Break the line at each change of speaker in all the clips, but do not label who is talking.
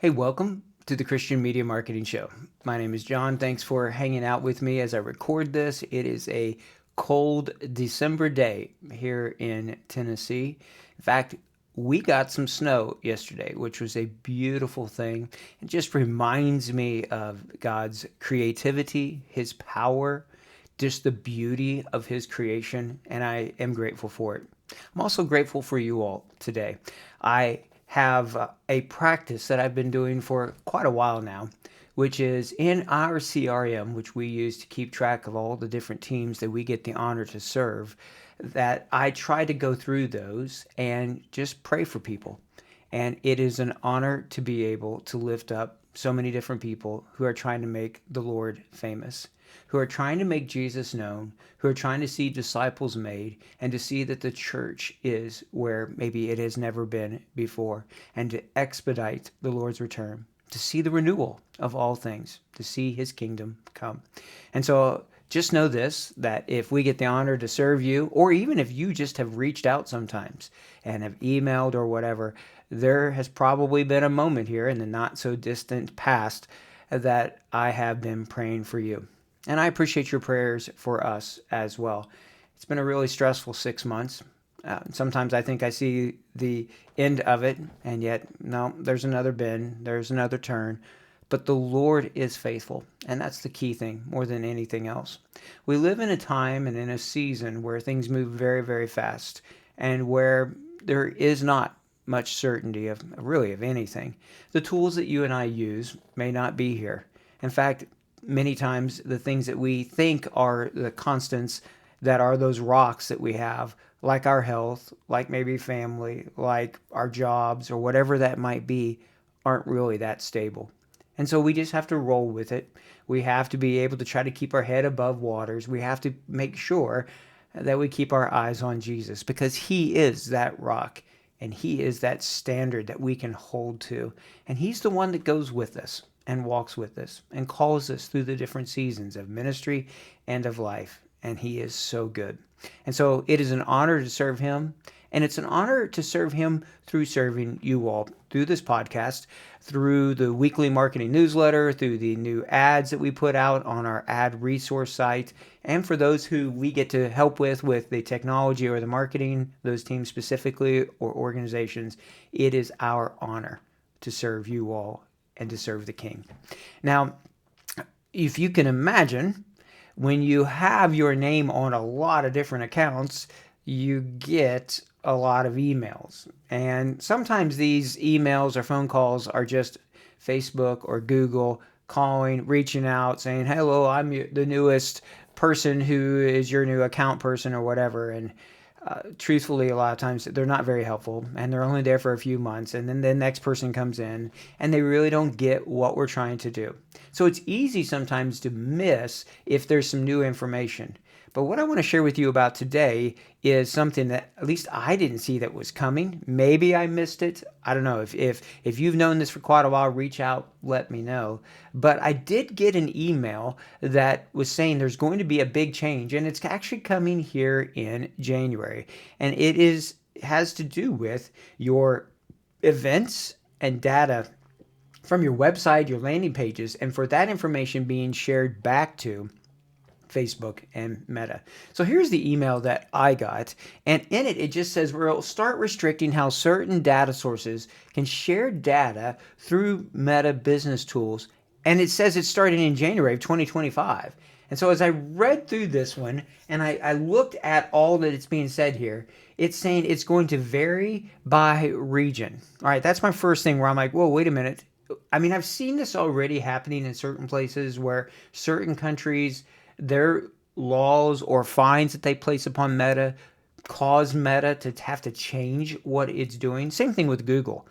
Hey, welcome to the Christian Media Marketing Show. My name is John. Thanks for hanging out with me as I record this. It is a cold December day here in Tennessee. In fact, we got some snow yesterday, which was a beautiful thing. It just reminds me of God's creativity, His power, just the beauty of His creation, and I am grateful for it. I'm also grateful for you all today. I have a practice that I've been doing for quite a while now, which is in our CRM, which we use to keep track of all the different teams that we get the honor to serve, that I try to go through those and just pray for people. And it is an honor to be able to lift up so many different people who are trying to make the Lord famous, who are trying to make Jesus known, who are trying to see disciples made, and to see that the church is where maybe it has never been before, and to expedite the Lord's return, to see the renewal of all things, to see his kingdom come. And so just know this, that if we get the honor to serve you, or even if you just have reached out sometimes and have emailed or whatever, there has probably been a moment here in the not so distant past that I have been praying for you. And I appreciate your prayers for us as well. It's been a really stressful 6 months. Sometimes I think I see the end of it, and yet, no, there's another bend, there's another turn. But the Lord is faithful, and that's the key thing more than anything else. We live in a time and in a season where things move very, very fast, and where there is not much certainty of really of anything. The tools that you and I use may not be here. In fact, many times the things that we think are the constants that are those rocks that we have, like our health, like maybe family, like our jobs, or whatever that might be, aren't really that stable. And so we just have to roll with it. We have to be able to try to keep our head above waters. We have to make sure that we keep our eyes on Jesus, because he is that rock and he is that standard that we can hold to. And he's the one that goes with us and walks with us and calls us through the different seasons of ministry and of life. And he is so good. And so it is an honor to serve him. And it's an honor to serve him through serving you all, through this podcast, through the weekly marketing newsletter, through the new ads that we put out on our ad resource site, and for those who we get to help with the technology or the marketing, those teams specifically or organizations. It is our honor to serve you all and to serve the King. Now, if you can imagine, when you have your name on a lot of different accounts, you get a lot of emails. And sometimes these emails or phone calls are just Facebook or Google calling, reaching out, saying, hello, I'm the newest person who is your new account person or whatever. And truthfully, a lot of times they're not very helpful, and they're only there for a few months, and then the next person comes in and they really don't get what we're trying to do. So it's easy sometimes to miss if there's some new information. But what I want to share with you about today is something that at least I didn't see that was coming. Maybe I missed it. I don't know. If you've known this for quite a while, reach out, let me know. But I did get an email that was saying there's going to be a big change, and it's actually coming here in January. And has to do with your events and data from your website, your landing pages, and for that information being shared back to Facebook and Meta. So here's the email that I got, and in it, it just says we'll start restricting how certain data sources can share data through Meta business tools, and it says it's starting in January of 2025. And so as I read through this one and I looked at all that it's being said here, it's saying it's going to vary by region. All right, that's my first thing where I'm like, whoa, wait a minute. I mean, I've seen this already happening in certain places where certain countries, their laws or fines that they place upon Meta cause Meta to have to change what it's doing. Same thing with Google.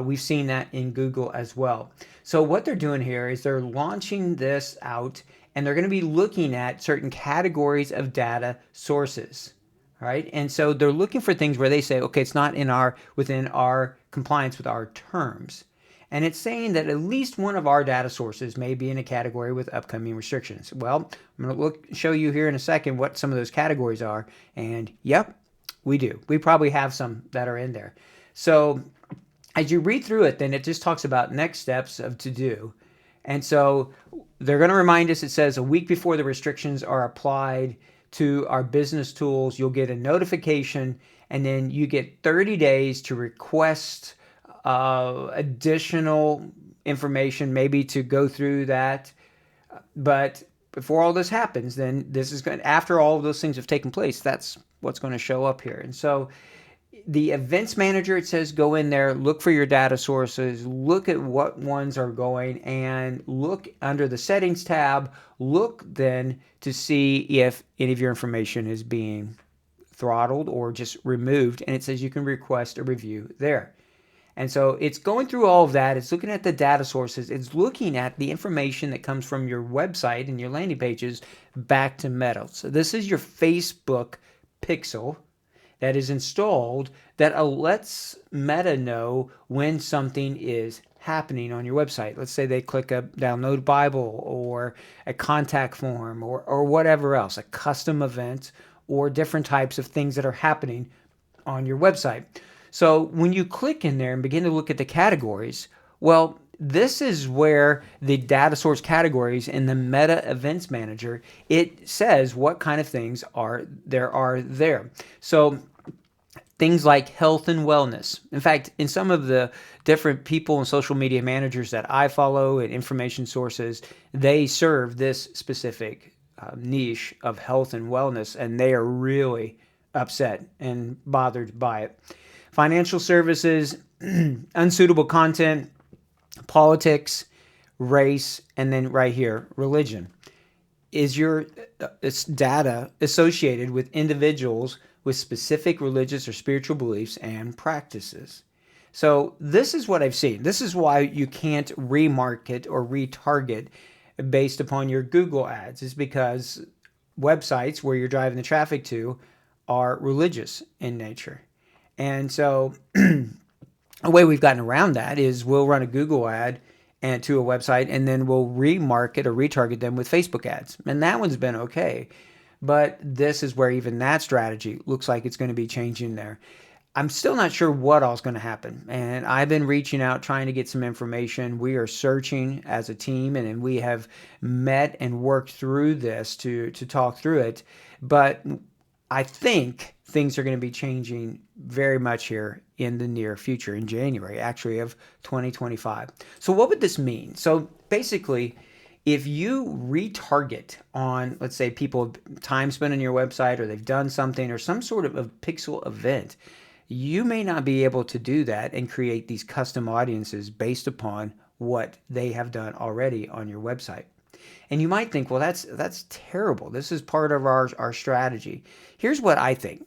We've seen that in Google as well. So what they're doing here is they're launching this out, and they're going to be looking at certain categories of data sources. All right. And so they're looking for things where they say, okay, it's not within our compliance with our terms. And it's saying that at least one of our data sources may be in a category with upcoming restrictions. Well, I'm going to show you here in a second what some of those categories are. And yep, we do. We probably have some that are in there. So as you read through it, then it just talks about next steps of to do. And so they're going to remind us, it says a week before the restrictions are applied to our business tools, you'll get a notification, and then you get 30 days to request additional information, maybe to go through that. But before all this happens, then this is going, after all of those things have taken place, that's what's going to show up here. And so the events manager, it says go in there, look for your data sources, look at what ones are going, and look under the settings tab, look then to see if any of your information is being throttled or just removed, and it says you can request a review there. And so it's going through all of that. It's looking at the data sources. It's looking at the information that comes from your website and your landing pages back to Meta. So this is your Facebook pixel that is installed that lets Meta know when something is happening on your website. Let's say they click a download Bible or a contact form or whatever else, a custom event or different types of things that are happening on your website. So when you click in there and begin to look at the categories, well, this is where the data source categories in the Meta Events Manager, it says what kind of things are there. So things like health and wellness. In fact, in some of the different people and social media managers that I follow and information sources, they serve this specific niche of health and wellness, and they are really upset and bothered by it. Financial services, unsuitable content, politics, race, and then right here, religion. Is your data associated with individuals with specific religious or spiritual beliefs and practices? So this is what I've seen. This is why you can't remarket or retarget based upon your Google ads, is because websites where you're driving the traffic to are religious in nature. And so a way we've gotten around that is we'll run a Google ad and to a website, and then we'll remarket or retarget them with Facebook ads. And that one's been okay. But this is where even that strategy looks like it's going to be changing there. I'm still not sure what all is going to happen. And I've been reaching out, trying to get some information. We are searching as a team, and we have met and worked through this to talk through it. But I think things are going to be changing very much here in the near future, in January, actually, of 2025. So what would this mean? So basically, if you retarget on, let's say, people time spent on your website, or they've done something or some sort of a pixel event, you may not be able to do that and create these custom audiences based upon what they have done already on your website. And you might think, well, that's terrible. This is part of our strategy. Here's what I think.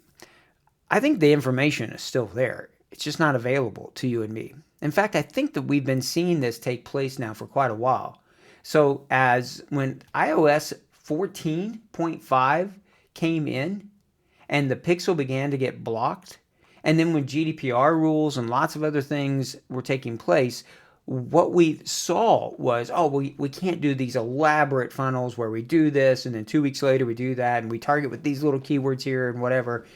I think the information is still there. It's just not available to you and me. In fact, I think that we've been seeing this take place now for quite a while. So as when iOS 14.5 came in and the pixel began to get blocked, and then when GDPR rules and lots of other things were taking place, what we saw was, oh, we can't do these elaborate funnels where we do this, and then 2 weeks later we do that, and we target with these little keywords here and whatever.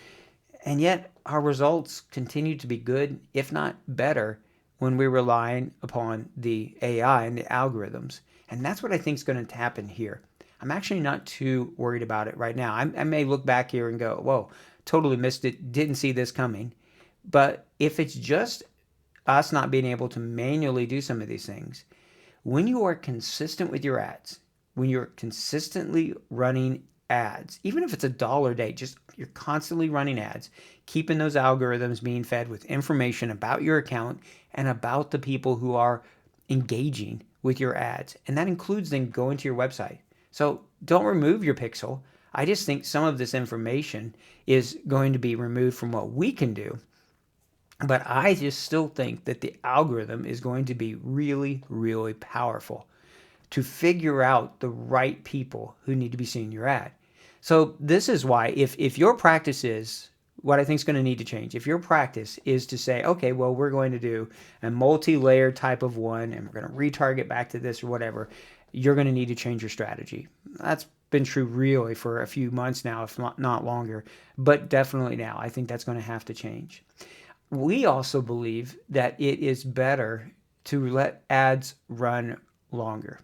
And yet our results continue to be good, if not better, when we're relying upon the AI and the algorithms. And that's what I think is going to happen here. I'm actually not too worried about it right now. I may look back here and go, whoa, totally missed it, didn't see this coming. But if it's just us not being able to manually do some of these things, when you are consistent with your ads, when you're consistently running ads, even if it's $1 a day, just you're constantly running ads, keeping those algorithms being fed with information about your account and about the people who are engaging with your ads. And that includes then going to your website. So don't remove your pixel. I just think some of this information is going to be removed from what we can do. But I just still think that the algorithm is going to be really, really powerful to figure out the right people who need to be seeing your ad. So this is why if your practice is, what I think is going to need to change, if your practice is to say, okay, well, we're going to do a multi-layer type of one, and we're going to retarget back to this or whatever, you're going to need to change your strategy. That's been true really for a few months now, if not longer, but definitely now. I think that's going to have to change. We also believe that it is better to let ads run longer.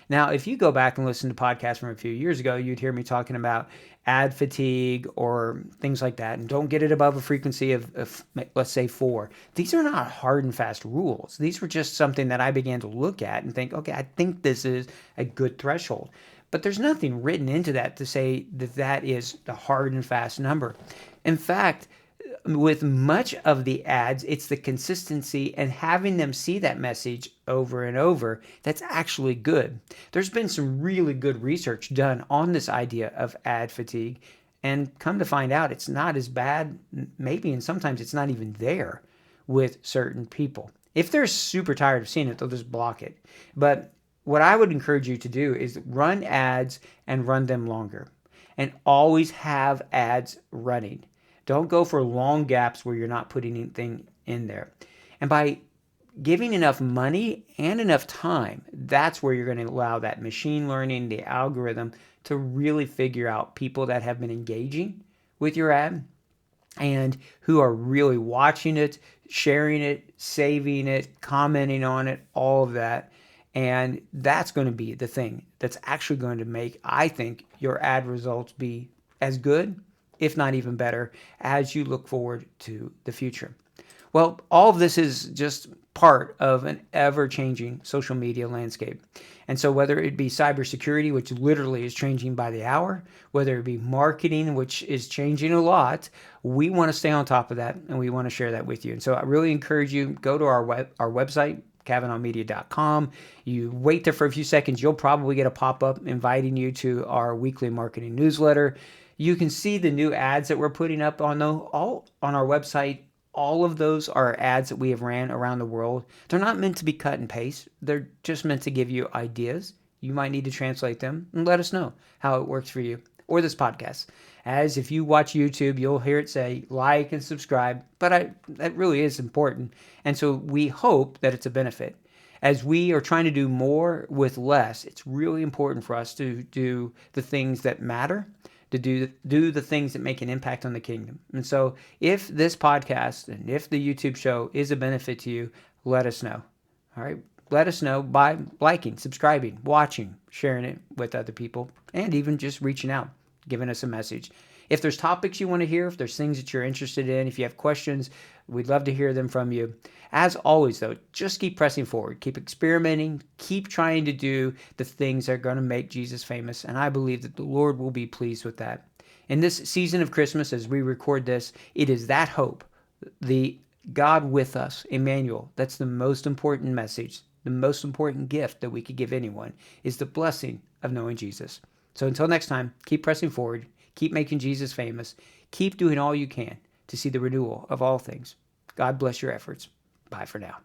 Now, if you go back and listen to podcasts from a few years ago, you'd hear me talking about ad fatigue or things like that. And don't get it above a frequency of let's say 4. These are not hard and fast rules. These were just something that I began to look at and think, okay, I think this is a good threshold. But there's nothing written into that to say that that is the hard and fast number. In fact, with much of the ads, it's the consistency and having them see that message over and over that's actually good. There's been some really good research done on this idea of ad fatigue, and come to find out it's not as bad, maybe, and sometimes it's not even there with certain people. If they're super tired of seeing it, they'll just block it. But what I would encourage you to do is run ads and run them longer, and always have ads running. Don't go for long gaps where you're not putting anything in there. And by giving enough money and enough time, that's where you're going to allow that machine learning, the algorithm, to really figure out people that have been engaging with your ad and who are really watching it, sharing it, saving it, commenting on it, all of that. And that's going to be the thing that's actually going to make, I think, your ad results be as good, if not even better, as you look forward to the future. Well, all of this is just part of an ever-changing social media landscape. And so whether it be cybersecurity, which literally is changing by the hour, whether it be marketing, which is changing a lot, we want to stay on top of that, and we want to share that with you. And so I really encourage you, go to our website, CavanaughMedia.com. You wait there for a few seconds. You'll probably get a pop-up inviting you to our weekly marketing newsletter. You can see the new ads that we're putting up on our website. All of those are ads that we have ran around the world. They're not meant to be cut and paste. They're just meant to give you ideas. You might need to translate them and let us know how it works for you, or this podcast. As if you watch YouTube, you'll hear it say like and subscribe, but that really is important. And so we hope that it's a benefit. As we are trying to do more with less, it's really important for us to do the things that matter, to do the things that make an impact on the kingdom. And so if this podcast and if the YouTube show is a benefit to you, let us know. All right? Let us know by liking, subscribing, watching, sharing it with other people, and even just reaching out, giving us a message. If there's topics you want to hear, if there's things that you're interested in, if you have questions, we'd love to hear them from you. As always, though, just keep pressing forward. Keep experimenting. Keep trying to do the things that are going to make Jesus famous. And I believe that the Lord will be pleased with that. In this season of Christmas, as we record this, it is that hope, the God with us, Emmanuel, that's the most important message, the most important gift that we could give anyone, is the blessing of knowing Jesus. So until next time, keep pressing forward. Keep making Jesus famous. Keep doing all you can to see the renewal of all things. God bless your efforts. Bye for now.